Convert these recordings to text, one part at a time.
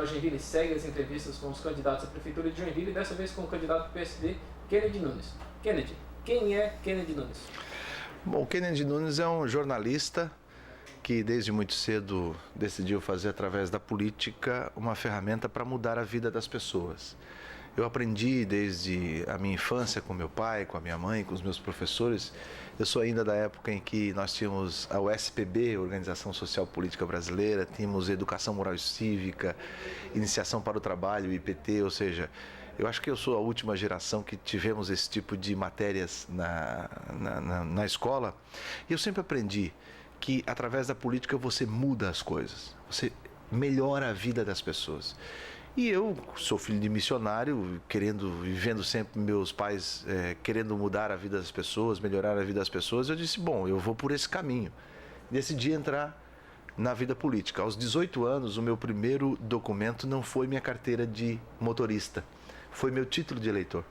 para Joinville segue as entrevistas com os candidatos à Prefeitura de Joinville, dessa vez com o candidato do PSD, Kennedy Nunes. Kennedy, quem é Kennedy Nunes? Bom, Kennedy Nunes é um jornalista que desde muito cedo decidiu fazer através da política uma ferramenta para mudar a vida das pessoas. Eu aprendi desde a minha infância com meu pai, com a minha mãe, com os meus professores. Eu sou ainda da época em que nós tínhamos a USPB, Organização Social Política Brasileira, tínhamos Educação Moral e Cívica, Iniciação para o Trabalho, IPT, ou seja, eu acho que eu sou a última geração que tivemos esse tipo de matérias na escola. E eu sempre aprendi que através da política você muda as coisas, você melhora a vida das pessoas. E eu sou filho de missionário, vivendo sempre meus pais querendo mudar a vida das pessoas, melhorar a vida das pessoas. Eu disse, bom, eu vou por esse caminho. Decidi entrar na vida política. Aos 18 anos, o meu primeiro documento não foi minha carteira de motorista, foi meu título de eleitor.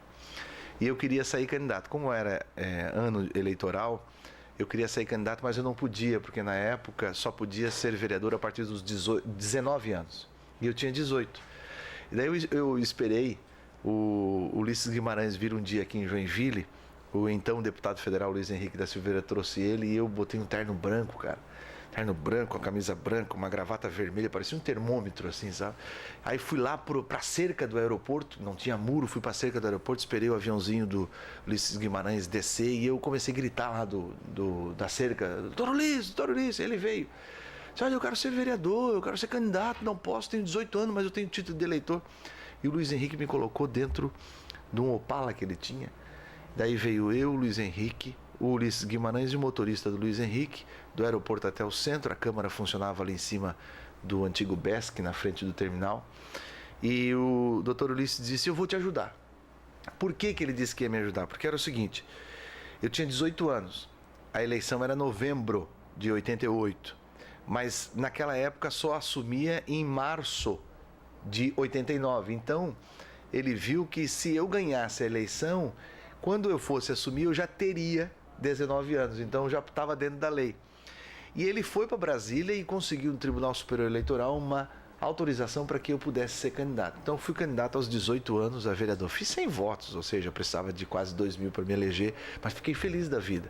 E eu queria sair candidato. Como era ano eleitoral, eu queria sair candidato, mas eu não podia, porque na época só podia ser vereador a partir dos 19 anos. E eu tinha 18. E daí eu esperei o Ulisses Guimarães vir um dia aqui em Joinville, o então deputado federal Luiz Henrique da Silveira trouxe ele e eu botei um terno branco, cara. Terno branco, a camisa branca, uma gravata vermelha, parecia um termômetro assim, sabe? Aí fui lá pra cerca do aeroporto, não tinha muro, fui pra cerca do aeroporto, esperei o aviãozinho do Ulisses Guimarães descer e eu comecei a gritar lá da cerca, doutor Ulisses, ele veio. Olha, eu quero ser vereador, eu quero ser candidato, não posso, tenho 18 anos, mas eu tenho título de eleitor. E o Luiz Henrique me colocou dentro de um Opala que ele tinha. Daí veio eu, o Luiz Henrique, o Ulisses Guimarães e o motorista do Luiz Henrique, do aeroporto até o centro. A câmara funcionava ali em cima do antigo BESC, na frente do terminal. E o doutor Ulisses disse, eu vou te ajudar. Por que ele disse que ia me ajudar? Porque era o seguinte, eu tinha 18 anos, a eleição era novembro de 88. Mas naquela época só assumia em março de 89. Então, ele viu que se eu ganhasse a eleição, quando eu fosse assumir, eu já teria 19 anos. Então, já estava dentro da lei. E ele foi para Brasília e conseguiu no Tribunal Superior Eleitoral uma autorização para que eu pudesse ser candidato. Então, fui candidato aos 18 anos a vereador. Fiz 100 votos, ou seja, eu precisava de quase 2.000 para me eleger, mas fiquei feliz da vida.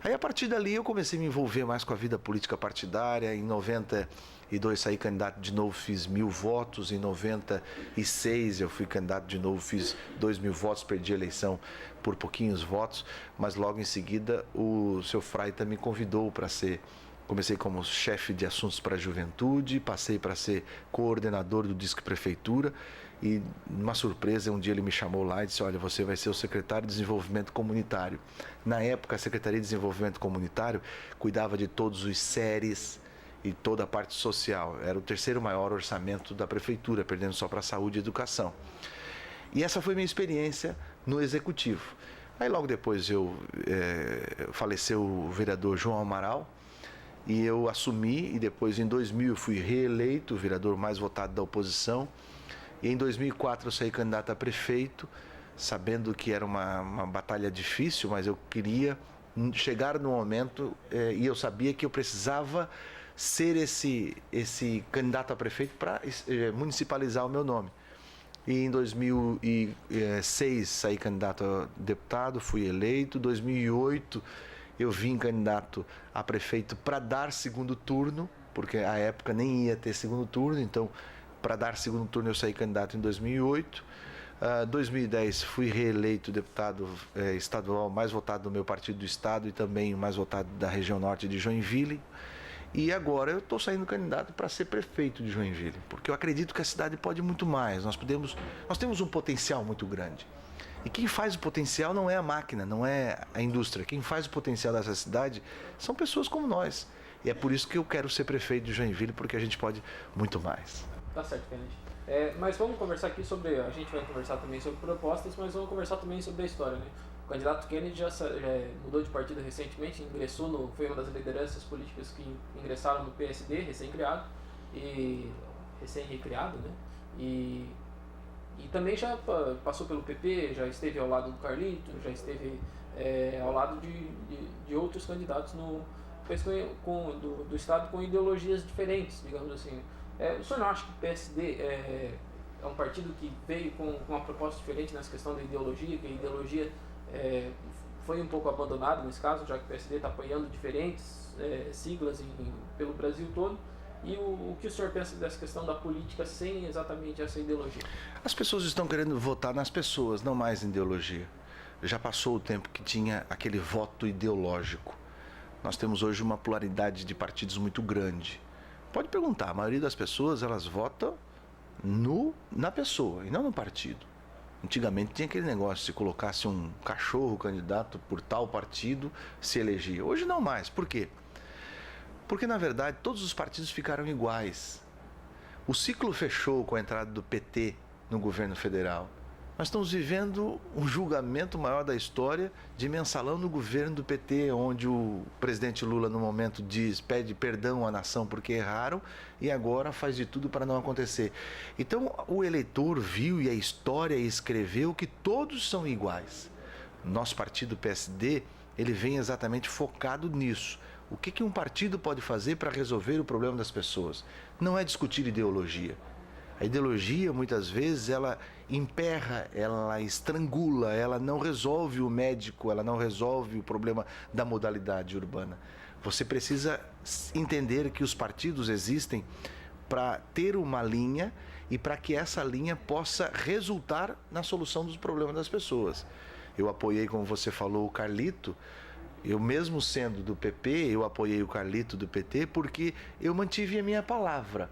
Aí, a partir dali, eu comecei a me envolver mais com a vida política partidária. Em 92, saí candidato de novo, fiz 1.000 votos. Em 96, eu fui candidato de novo, fiz 2.000 votos, perdi a eleição por pouquinhos votos, mas logo em seguida, o seu Fraita me convidou para ser... Comecei como chefe de assuntos para a juventude, passei para ser coordenador do Disque Prefeitura e, numa surpresa, um dia ele me chamou lá e disse, olha, você vai ser o secretário de Desenvolvimento Comunitário. Na época, a Secretaria de Desenvolvimento Comunitário cuidava de todos os SERES e toda a parte social. Era o terceiro maior orçamento da Prefeitura, perdendo só para a saúde e educação. E essa foi minha experiência no Executivo. Aí logo depois faleceu o vereador João Amaral, e eu assumi, e depois em 2000 eu fui reeleito, o vereador mais votado da oposição, e em 2004 eu saí candidato a prefeito, sabendo que era uma batalha difícil, mas eu queria chegar no momento, e eu sabia que eu precisava ser esse candidato a prefeito para municipalizar o meu nome. E em 2006 saí candidato a deputado, fui eleito. Em 2008 eu vim candidato a prefeito para dar segundo turno, porque à época nem ia ter segundo turno, então para dar segundo turno eu saí candidato em 2008. Em 2010 fui reeleito deputado estadual mais votado do meu partido do estado e também o mais votado da região norte de Joinville. E agora eu estou saindo candidato para ser prefeito de Joinville, porque eu acredito que a cidade pode muito mais. Nós temos um potencial muito grande. E quem faz o potencial não é a máquina, não é a indústria. Quem faz o potencial dessa cidade são pessoas como nós. E é por isso que eu quero ser prefeito de Joinville, porque a gente pode muito mais. Tá certo, Kennedy. Mas vamos conversar aqui sobre... A gente vai conversar também sobre propostas, mas vamos conversar também sobre a história, né? O candidato Kennedy já mudou de partido recentemente, foi uma das lideranças políticas que ingressaram no PSD, recém-criado, e recém-recriado, né? E também já passou pelo PP, já esteve ao lado do Carlito, já esteve ao lado de outros candidatos do estado com ideologias diferentes, digamos assim. O senhor não acha que o PSD é um partido que veio com uma proposta diferente nessa questão da ideologia, que a ideologia foi um pouco abandonada nesse caso, já que o PSD está apoiando diferentes siglas pelo Brasil todo? E o que o senhor pensa dessa questão da política sem exatamente essa ideologia? As pessoas estão querendo votar nas pessoas, não mais em ideologia. Já passou o tempo que tinha aquele voto ideológico. Nós temos hoje uma pluralidade de partidos muito grande. Pode perguntar, a maioria das pessoas, elas votam na pessoa e não no partido. Antigamente tinha aquele negócio, se colocasse um cachorro candidato por tal partido, se elegia. Hoje não mais. Por quê? Porque, na verdade, todos os partidos ficaram iguais. O ciclo fechou com a entrada do PT no governo federal. Nós estamos vivendo um julgamento maior da história de mensalão no governo do PT, onde o presidente Lula, no momento, pede perdão à nação porque erraram e agora faz de tudo para não acontecer. Então, o eleitor viu e a história escreveu que todos são iguais. Nosso partido PSD, ele vem exatamente focado nisso. O que um partido pode fazer para resolver o problema das pessoas? Não é discutir ideologia. A ideologia, muitas vezes, ela emperra, ela estrangula, ela não resolve o médico, ela não resolve o problema da modalidade urbana. Você precisa entender que os partidos existem para ter uma linha e para que essa linha possa resultar na solução dos problemas das pessoas. Eu apoiei, como você falou, o Carlito. Eu mesmo sendo do PP, eu apoiei o Carlito do PT porque eu mantive a minha palavra.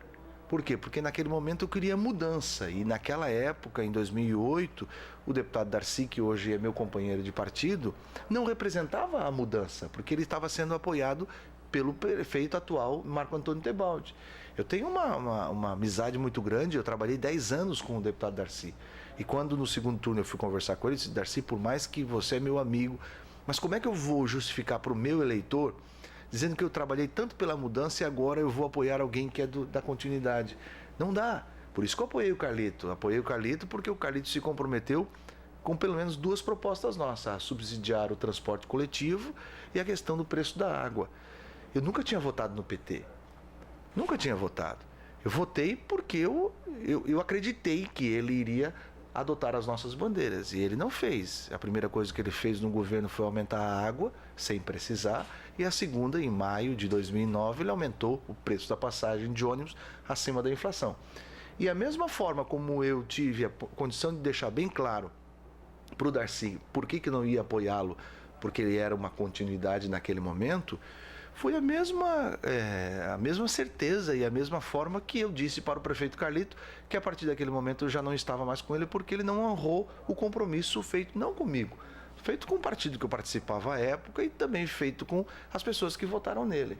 Por quê? Porque naquele momento eu queria mudança e naquela época, em 2008, o deputado Darcy, que hoje é meu companheiro de partido, não representava a mudança, porque ele estava sendo apoiado pelo prefeito atual, Marco Antônio Tebaldi. Eu tenho uma amizade muito grande, eu trabalhei 10 anos com o deputado Darcy. E quando no segundo turno eu fui conversar com ele, eu disse: Darcy, por mais que você é meu amigo, mas como é que eu vou justificar para o meu eleitor dizendo que eu trabalhei tanto pela mudança e agora eu vou apoiar alguém que é da continuidade? Não dá. Por isso que eu apoiei o Carlito. Apoiei o Carlito porque o Carlito se comprometeu com pelo menos 2 propostas nossas: a subsidiar o transporte coletivo e a questão do preço da água. Eu nunca tinha votado no PT. Nunca tinha votado. Eu votei porque eu acreditei que ele iria adotar as nossas bandeiras, e ele não fez. A primeira coisa que ele fez no governo foi aumentar a água, sem precisar, e a segunda, em maio de 2009, ele aumentou o preço da passagem de ônibus acima da inflação. E a mesma forma como eu tive a condição de deixar bem claro para o Darcy por que não ia apoiá-lo, porque ele era uma continuidade naquele momento, foi a mesma certeza e a mesma forma que eu disse para o prefeito Carlito que a partir daquele momento eu já não estava mais com ele, porque ele não honrou o compromisso feito não comigo, feito com o partido que eu participava à época e também feito com as pessoas que votaram nele.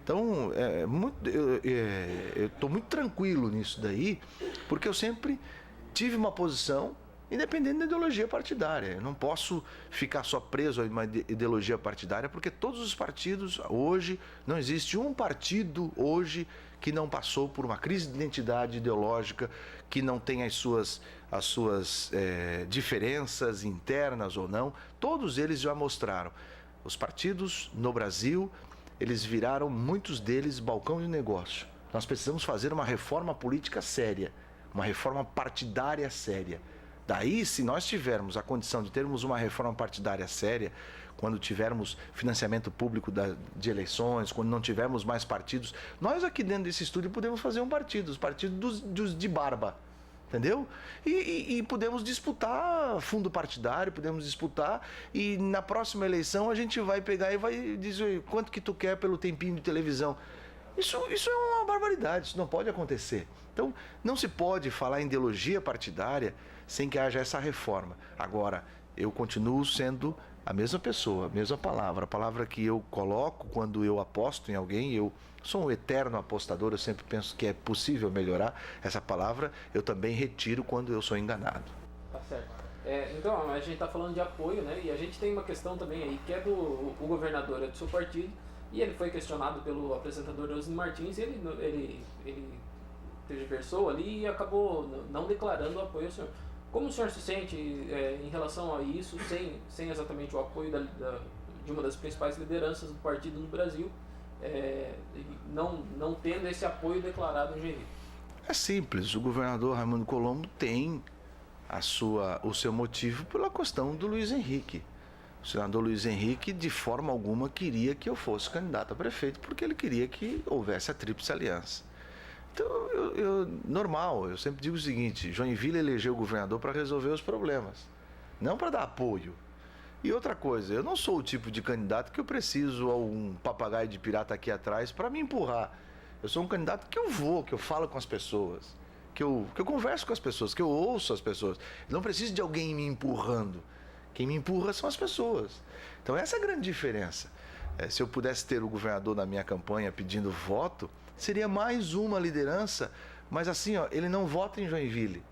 Então, eu estou muito tranquilo nisso daí, porque eu sempre tive uma posição independente da ideologia partidária. Eu não posso ficar só preso a uma ideologia partidária, porque todos os partidos hoje, não existe um partido hoje que não passou por uma crise de identidade ideológica, que não tem as suas diferenças internas ou não. Todos eles já mostraram. Os partidos no Brasil, eles viraram, muitos deles, balcão de negócio. Nós precisamos fazer uma reforma política séria, uma reforma partidária séria. Daí, se nós tivermos a condição de termos uma reforma partidária séria, quando tivermos financiamento público de eleições, quando não tivermos mais partidos, nós aqui dentro desse estúdio podemos fazer um partido, os partidos de barba, entendeu? E podemos disputar fundo partidário, podemos disputar, e na próxima eleição a gente vai pegar e vai dizer quanto que tu quer pelo tempinho de televisão. Isso é uma barbaridade, isso não pode acontecer. Então, não se pode falar em ideologia partidária sem que haja essa reforma. Agora, eu continuo sendo a mesma pessoa, a mesma palavra. A palavra que eu coloco quando eu aposto em alguém, eu sou um eterno apostador, eu sempre penso que é possível melhorar. Essa palavra eu também retiro quando eu sou enganado. Tá certo. Então, a gente está falando de apoio, né? E a gente tem uma questão também aí, que é o governador é do seu partido, e ele foi questionado pelo apresentador Osni Martins, e ele tergiversou ali e acabou não declarando o apoio ao senhor. Como o senhor se sente em relação a isso, sem exatamente o apoio de uma das principais lideranças do partido no Brasil, não tendo esse apoio declarado em Jeri? É simples, o governador Raimundo Colombo tem o seu motivo pela questão do Luiz Henrique. O senador Luiz Henrique, de forma alguma, queria que eu fosse candidato a prefeito, porque ele queria que houvesse a tríplice aliança. Então, normal, eu sempre digo o seguinte: Joinville elegeu o governador para resolver os problemas, não para dar apoio. E outra coisa, eu não sou o tipo de candidato que eu preciso a um papagaio de pirata aqui atrás para me empurrar. Eu sou um candidato que eu falo com as pessoas, que eu converso com as pessoas, que eu ouço as pessoas. Eu não preciso de alguém me empurrando. Quem me empurra são as pessoas. Então essa é a grande diferença. Se eu pudesse ter o governador na minha campanha pedindo voto, seria mais uma liderança, mas assim, ele não vota em Joinville.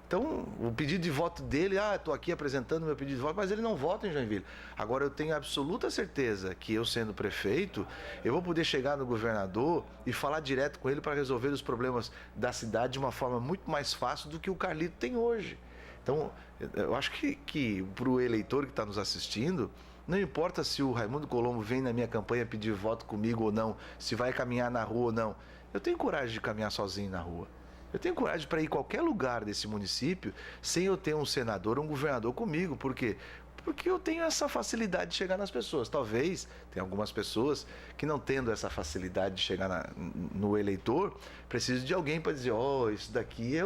Então, o pedido de voto dele, estou aqui apresentando meu pedido de voto, mas ele não vota em Joinville. Agora, eu tenho absoluta certeza que eu, sendo prefeito, eu vou poder chegar no governador e falar direto com ele para resolver os problemas da cidade de uma forma muito mais fácil do que o Carlito tem hoje. Então, eu acho que para o eleitor que está nos assistindo, não importa se o Raimundo Colombo vem na minha campanha pedir voto comigo ou não, se vai caminhar na rua ou não. Eu tenho coragem de caminhar sozinho na rua. Eu tenho coragem para ir em qualquer lugar desse município sem eu ter um senador ou um governador comigo. Por quê? Porque eu tenho essa facilidade de chegar nas pessoas. Talvez tenha algumas pessoas que, não tendo essa facilidade de chegar no eleitor, precisam de alguém para dizer: esse daqui é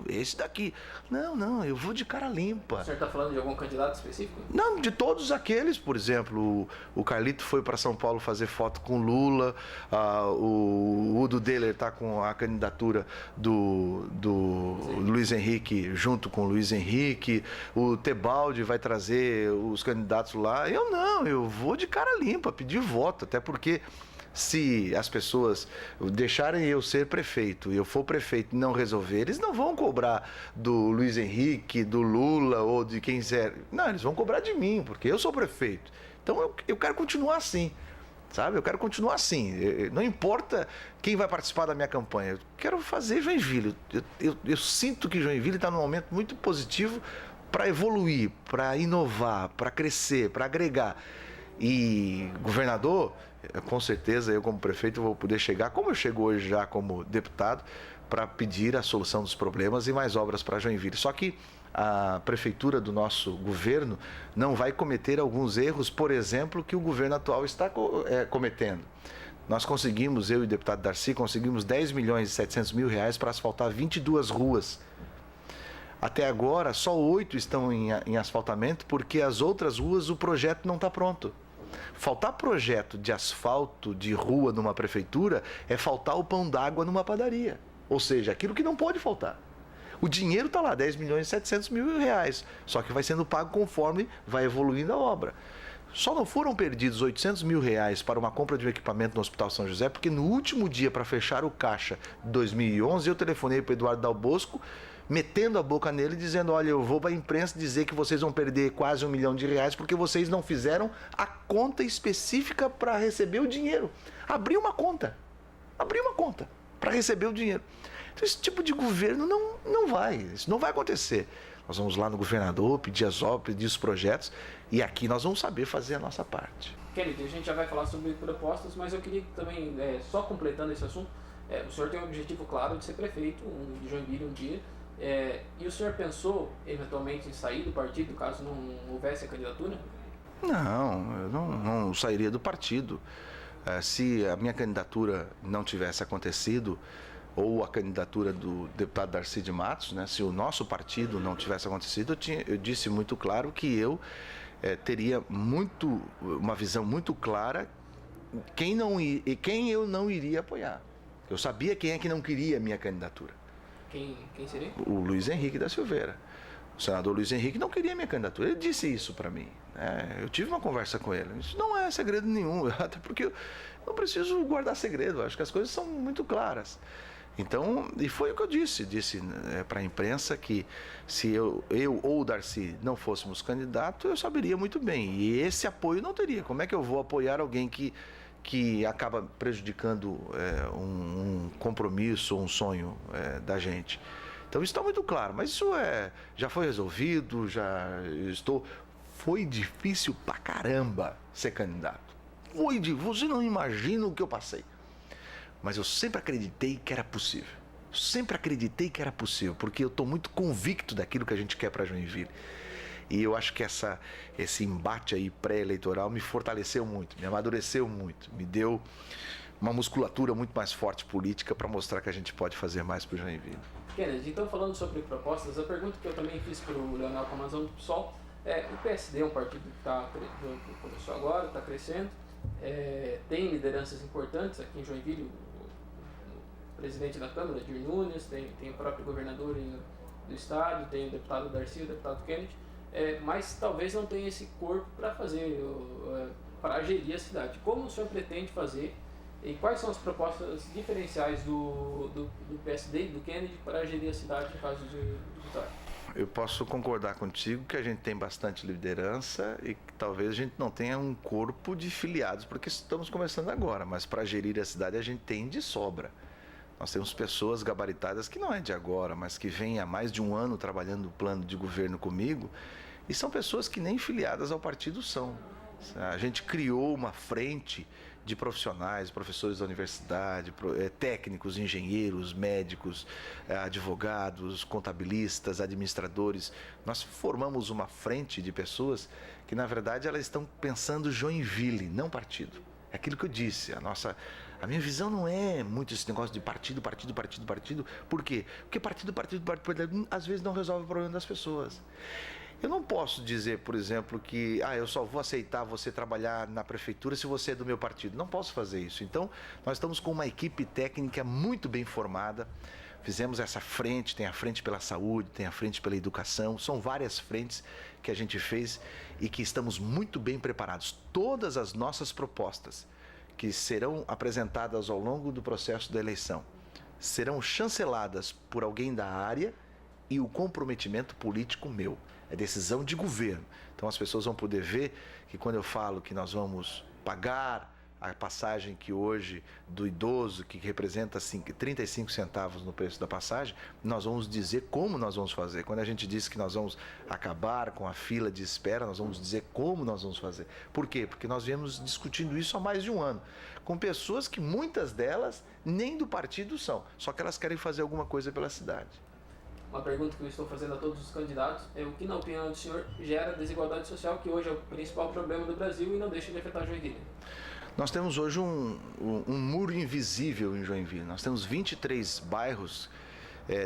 esse daqui. Não, eu vou de cara limpa. O senhor está falando de algum candidato específico? Não, de todos aqueles. Por exemplo, o Carlito foi para São Paulo fazer foto com Lula, o Udo Deller está com a candidatura do Luiz Henrique junto com o Luiz Henrique, o Tebaldi vai trazer os candidatos lá. Eu vou de cara limpa, pedir voto, até porque se as pessoas deixarem eu ser prefeito e eu for prefeito e não resolver, eles não vão cobrar do Luiz Henrique, do Lula ou de quem quiser. Não, eles vão cobrar de mim, porque eu sou prefeito. Então eu quero continuar assim, sabe? Eu quero continuar assim. Não importa quem vai participar da minha campanha, eu quero fazer Joinville. Eu sinto que Joinville está num momento muito positivo para evoluir, para inovar, para crescer, para agregar. E governador, com certeza eu como prefeito vou poder chegar, como eu chego hoje já como deputado, para pedir a solução dos problemas e mais obras para Joinville. Só que a prefeitura do nosso governo não vai cometer alguns erros, por exemplo, que o governo atual está cometendo. Nós conseguimos, eu e o deputado Darcy, conseguimos 10 milhões e 700 mil reais para asfaltar 22 ruas. Até agora, só 8 estão em asfaltamento, porque as outras ruas o projeto não está pronto. Faltar projeto de asfalto de rua numa prefeitura é faltar o pão d'água numa padaria. Ou seja, aquilo que não pode faltar. O dinheiro está lá, 10 milhões e 700 mil reais, só que vai sendo pago conforme vai evoluindo a obra. Só não foram perdidos 800 mil reais para uma compra de um equipamento no Hospital São José, porque no último dia, para fechar o caixa de 2011, eu telefonei para o Eduardo Dal Bosco, metendo a boca nele, dizendo: olha, eu vou para a imprensa dizer que vocês vão perder quase R$1 milhão porque vocês não fizeram a conta específica para receber o dinheiro. Abri uma conta para receber o dinheiro. Então esse tipo de governo isso não vai acontecer. Nós vamos lá no governador, pedir as obras, pedir os projetos, e aqui nós vamos saber fazer a nossa parte. Kennedy, a gente já vai falar sobre propostas, mas eu queria também, só completando esse assunto, o senhor tem um objetivo claro de ser prefeito de Joinville um dia. E o senhor pensou, eventualmente, em sair do partido, caso não houvesse a candidatura? Não, eu não sairia do partido. Se a minha candidatura não tivesse acontecido, ou a candidatura do deputado Darcy de Matos, né, se o nosso partido não tivesse acontecido, eu disse muito claro que eu teria uma visão muito clara quem eu não iria apoiar. Eu sabia quem é que não queria a minha candidatura. Quem seria? O Luiz Henrique da Silveira. O senador Luiz Henrique não queria minha candidatura. Ele disse isso para mim. Eu tive uma conversa com ele. Isso não é segredo nenhum, até porque eu não preciso guardar segredo. Acho que as coisas são muito claras. Então, e foi o que eu disse para a imprensa que se eu ou o Darcy não fôssemos candidato, eu saberia muito bem. E esse apoio não teria. Como é que eu vou apoiar alguém que acaba prejudicando um compromisso ou um sonho da gente? Então isso está muito claro, mas isso já foi resolvido, foi difícil pra caramba ser candidato. Você não imagina o que eu passei. Mas eu sempre acreditei que era possível. Sempre acreditei que era possível, porque eu estou muito convicto daquilo que a gente quer para Joinville. E eu acho que esse embate aí pré-eleitoral me fortaleceu muito, me amadureceu muito, me deu uma musculatura muito mais forte política para mostrar que a gente pode fazer mais para o Joinville. Kennedy, então falando sobre propostas, a pergunta que eu também fiz para o Leonel Camazão do PSOL o PSD é um partido que começou agora, está crescendo, tem lideranças importantes aqui em Joinville, o presidente da Câmara, Dir Nunes, tem o próprio governador do estado, tem o deputado Darcy, o deputado Kennedy, mas talvez não tenha esse corpo para fazer, para gerir a cidade. Como o senhor pretende fazer e quais são as propostas diferenciais do PSD e do Kennedy para gerir a cidade em caso de vitória? Eu posso concordar contigo que a gente tem bastante liderança e que talvez a gente não tenha um corpo de filiados, porque estamos começando agora, mas para gerir a cidade a gente tem de sobra. Nós temos pessoas gabaritadas que não é de agora, mas que vêm há mais de um ano trabalhando no plano de governo comigo e são pessoas que nem filiadas ao partido são. A gente criou uma frente de profissionais, professores da universidade, técnicos, engenheiros, médicos, advogados, contabilistas, administradores. Nós formamos uma frente de pessoas que, na verdade, elas estão pensando Joinville, não partido. É aquilo que eu disse, a minha visão não é muito esse negócio de partido. Por quê? Porque partido, às vezes não resolve o problema das pessoas. Eu não posso dizer, por exemplo, que eu só vou aceitar você trabalhar na prefeitura se você é do meu partido. Não posso fazer isso. Então, nós estamos com uma equipe técnica muito bem formada. Fizemos essa frente, tem a frente pela saúde, tem a frente pela educação. São várias frentes que a gente fez e que estamos muito bem preparados. Todas as nossas propostas que serão apresentadas ao longo do processo da eleição serão chanceladas por alguém da área e o comprometimento político meu. É decisão de governo. Então as pessoas vão poder ver que quando eu falo que nós vamos pagar a passagem que hoje do idoso, que representa 35 centavos no preço da passagem, nós vamos dizer como nós vamos fazer. Quando a gente diz que nós vamos acabar com a fila de espera, nós vamos dizer como nós vamos fazer. Por quê? Porque nós viemos discutindo isso há mais de um ano, com pessoas que muitas delas nem do partido são, só que elas querem fazer alguma coisa pela cidade. Uma pergunta que eu estou fazendo a todos os candidatos é o que, na opinião do senhor, gera desigualdade social, que hoje é o principal problema do Brasil e não deixa de afetar Joinville? Nós temos hoje um muro invisível em Joinville. Nós temos 23 bairros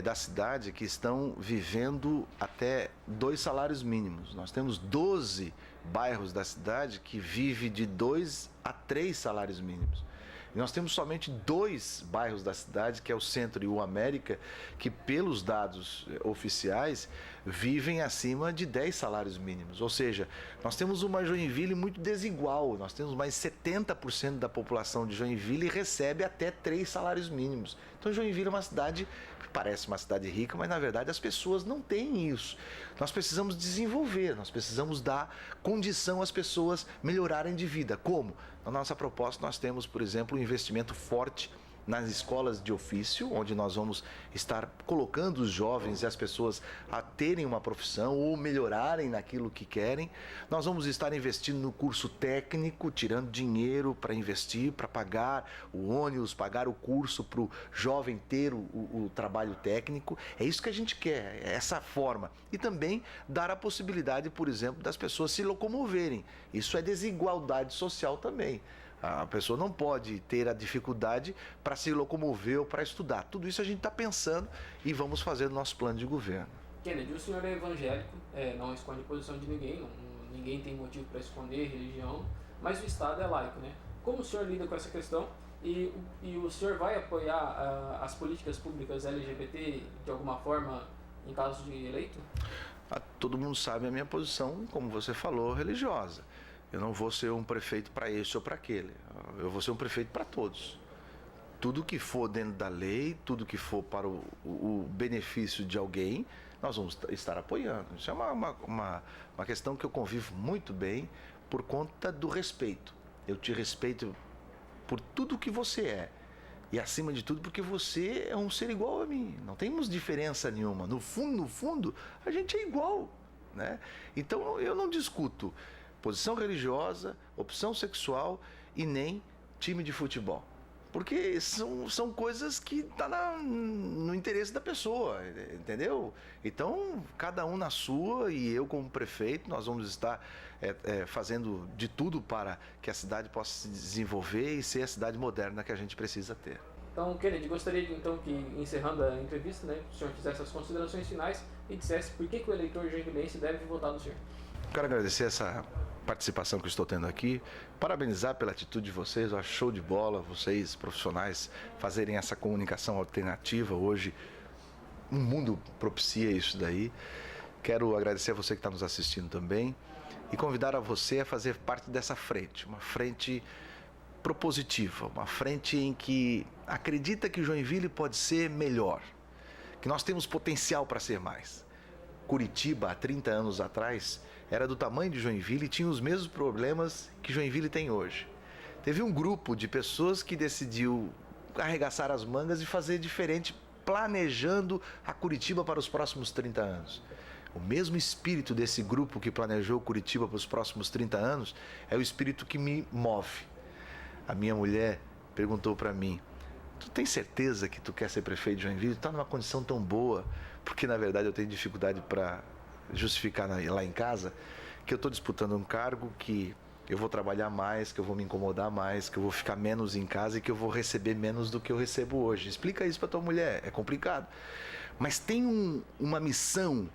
da cidade que estão vivendo até 2 salários mínimos. Nós temos 12 bairros da cidade que vivem de 2 a 3 salários mínimos. E nós temos somente 2 bairros da cidade, que é o Centro e o América, que pelos dados oficiais vivem acima de 10 salários mínimos. Ou seja, nós temos uma Joinville muito desigual. Nós temos mais 70% da população de Joinville recebe até 3 salários mínimos. Então Joinville é uma cidade que parece uma cidade rica, mas na verdade as pessoas não têm isso. Nós precisamos desenvolver, nós precisamos dar condição às pessoas melhorarem de vida. Como? Na nossa proposta nós temos, por exemplo, um investimento forte nas escolas de ofício, onde nós vamos estar colocando os jovens e as pessoas a terem uma profissão ou melhorarem naquilo que querem. Nós vamos estar investindo no curso técnico, tirando dinheiro para investir, para pagar o ônibus, pagar o curso para o jovem ter o trabalho técnico. É isso que a gente quer, é essa forma. E também dar a possibilidade, por exemplo, das pessoas se locomoverem. Isso é desigualdade social também. A pessoa não pode ter a dificuldade para se locomover ou para estudar. Tudo isso a gente está pensando e vamos fazer no nosso plano de governo. Kennedy, o senhor é evangélico, não esconde a posição de ninguém, ninguém tem motivo para esconder religião, mas o Estado é laico, né? Como o senhor lida com essa questão e o senhor vai apoiar as políticas públicas LGBT de alguma forma em caso de eleito? Todo mundo sabe a minha posição, como você falou, religiosa. Eu não vou ser um prefeito para esse ou para aquele. Eu vou ser um prefeito para todos. Tudo que for dentro da lei, tudo que for para o benefício de alguém, nós vamos estar apoiando. Isso é uma questão que eu convivo muito bem por conta do respeito. Eu te respeito por tudo que você é. E acima de tudo porque você é um ser igual a mim. Não temos diferença nenhuma. No fundo, a gente é igual, né? Então eu não discuto posição religiosa, opção sexual e nem time de futebol. Porque são coisas que estão no interesse da pessoa, entendeu? Então, cada um na sua, e eu como prefeito, nós vamos estar fazendo de tudo para que a cidade possa se desenvolver e ser a cidade moderna que a gente precisa ter. Então, Kennedy, gostaria então que, encerrando a entrevista, né, o senhor fizesse as considerações finais e dissesse por que o eleitor joinvilense deve votar no senhor. Quero agradecer essa participação que eu estou tendo aqui, parabenizar pela atitude de vocês, eu acho show de bola, vocês profissionais fazerem essa comunicação alternativa hoje, o mundo propicia isso daí. Quero agradecer a você que está nos assistindo também e convidar a você a fazer parte dessa frente, uma frente propositiva, uma frente em que acredita que Joinville pode ser melhor, que nós temos potencial para ser mais. Curitiba, há 30 anos atrás, era do tamanho de Joinville e tinha os mesmos problemas que Joinville tem hoje. Teve um grupo de pessoas que decidiu arregaçar as mangas e fazer diferente, planejando a Curitiba para os próximos 30 anos. O mesmo espírito desse grupo que planejou Curitiba para os próximos 30 anos é o espírito que me move. A minha mulher perguntou para mim: tu tem certeza que tu quer ser prefeito de Joinville? Tu está numa condição tão boa, porque na verdade eu tenho dificuldade para justificar lá em casa que eu estou disputando um cargo que eu vou trabalhar mais, que eu vou me incomodar mais, que eu vou ficar menos em casa e que eu vou receber menos do que eu recebo hoje. Explica isso para tua mulher, é complicado. Mas tem uma missão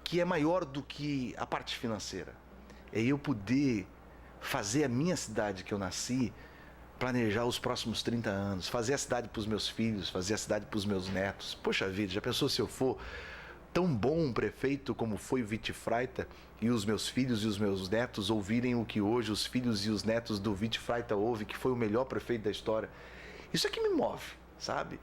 que é maior do que a parte financeira. É eu poder fazer a minha cidade que eu nasci, planejar os próximos 30 anos, fazer a cidade para os meus filhos, fazer a cidade para os meus netos. Poxa vida, já pensou se eu for tão bom um prefeito como foi o Witt Freita e os meus filhos e os meus netos ouvirem o que hoje os filhos e os netos do Witt Freita ouvem, que foi o melhor prefeito da história? Isso é que me move, sabe?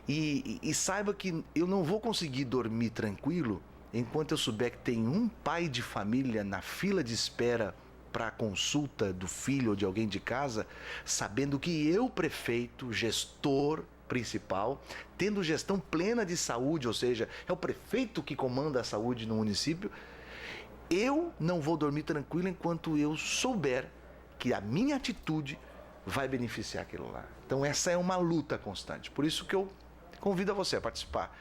E saiba que eu não vou conseguir dormir tranquilo enquanto eu souber que tem um pai de família na fila de espera para a consulta do filho ou de alguém de casa, sabendo que eu, prefeito, gestor principal, tendo gestão plena de saúde, ou seja, é o prefeito que comanda a saúde no município, eu não vou dormir tranquilo enquanto eu souber que a minha atitude vai beneficiar aquilo lá. Então essa é uma luta constante. Por isso que eu convido a você a participar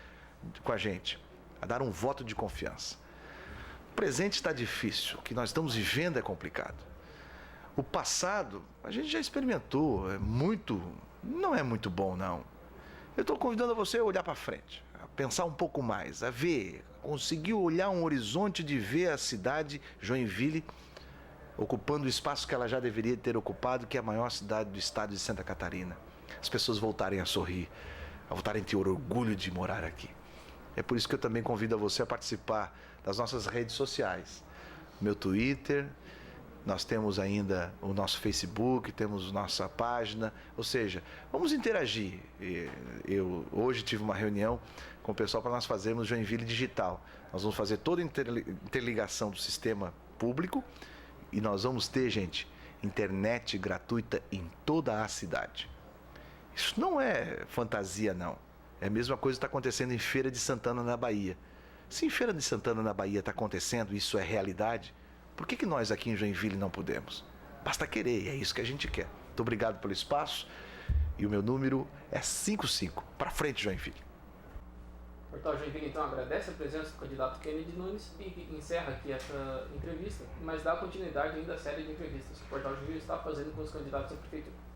com a gente, a dar um voto de confiança. O presente está difícil, o que nós estamos vivendo é complicado. O passado, a gente já experimentou, não é muito bom não. Eu estou convidando você a olhar para frente, a pensar um pouco mais, a ver, conseguir olhar um horizonte de ver a cidade, Joinville, ocupando o espaço que ela já deveria ter ocupado, que é a maior cidade do estado de Santa Catarina. As pessoas voltarem a sorrir, a voltarem a ter orgulho de morar aqui. É por isso que eu também convido a você a participar das nossas redes sociais. Meu Twitter, nós temos ainda o nosso Facebook, temos nossa página, ou seja, vamos interagir. Eu hoje tive uma reunião com o pessoal para nós fazermos Joinville Digital. Nós vamos fazer toda a interligação do sistema público e nós vamos ter, gente, internet gratuita em toda a cidade. Isso não é fantasia, não. É a mesma coisa que está acontecendo em Feira de Santana, na Bahia. Se em Feira de Santana, na Bahia, está acontecendo, isso é realidade, por que nós aqui em Joinville não podemos? Basta querer, é isso que a gente quer. Muito obrigado pelo espaço e o meu número é 55. Para frente, Joinville. O Portal Joinville, então, agradece a presença do candidato Kennedy Nunes e encerra aqui essa entrevista, mas dá continuidade ainda à série de entrevistas que o Portal Joinville está fazendo com os candidatos à prefeitura.